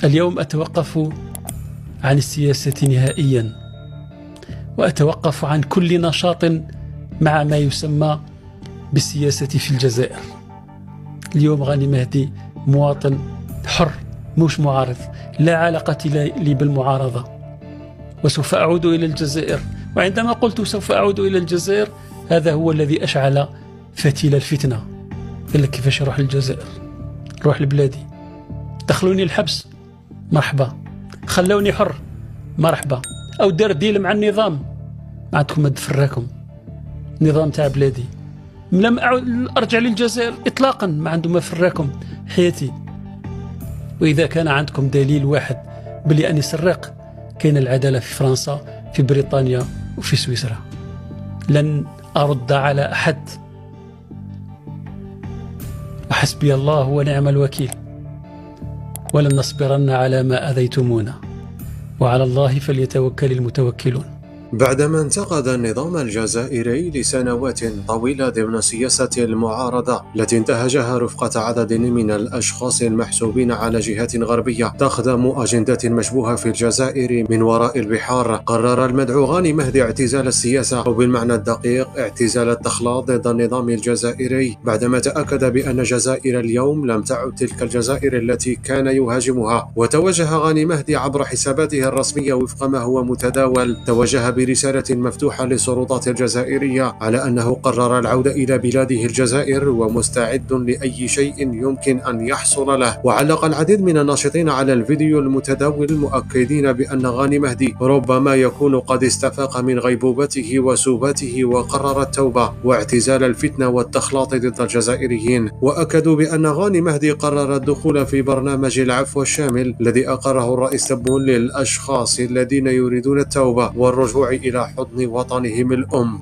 اليوم أتوقف عن السياسة نهائيا، وأتوقف عن كل نشاط مع ما يسمى بالسياسة في الجزائر. اليوم غاني مهدي مواطن حر مش معارض، لا علاقة لي بالمعارضة، وسوف أعود إلى الجزائر. وعندما قلت سوف أعود إلى الجزائر، هذا هو الذي أشعل فتيل الفتنة. قال لك كيفاش أروح للجزائر؟ روح لبلادي. دخلوني الحبس، مرحبا. خلوني حر، مرحبا. أو دار ديل مع النظام، ما عندكم ما تفراكم، النظام تاع بلادي. لم أرجع للجزائر إطلاقا، ما عنده ما فراكم حياتي. وإذا كان عندكم دليل واحد بلي أني سرق، كاين العدالة في فرنسا، في بريطانيا، وفي سويسرا. لن أرد على أحد، وحسبي الله ونعم الوكيل. ولن نصبرن على ما أذيتمونا، وعلى الله فليتوكل المتوكلون. بعدما انتقد النظام الجزائري لسنوات طويلة ضمن سياسة المعارضة التي انتهجها رفقة عدد من الأشخاص المحسوبين على جهات غربية تخدم أجندات مشبوهة في الجزائر من وراء البحار، قرر المدعو غاني مهدي اعتزال السياسة، أو بالمعنى الدقيق اعتزال التخلاط ضد النظام الجزائري، بعدما تأكد بأن الجزائر اليوم لم تعد تلك الجزائر التي كان يهاجمها. وتوجه غاني مهدي عبر حساباته الرسمية وفق ما هو متداول، توجه برسالة مفتوحة للسلطات الجزائرية على أنه قرر العودة إلى بلاده الجزائر ومستعد لأي شيء يمكن أن يحصل له. وعلق العديد من الناشطين على الفيديو المتداول مؤكدين بأن غاني مهدي ربما يكون قد استفاق من غيبوبته وسوباته وقرر التوبة واعتزال الفتنة والتخلاط ضد الجزائريين. وأكدوا بأن غاني مهدي قرر الدخول في برنامج العفو الشامل الذي أقره الرئيس تبون للأشخاص الذين يريدون التوبة والرجوع إلى حضن وطنهم الأم.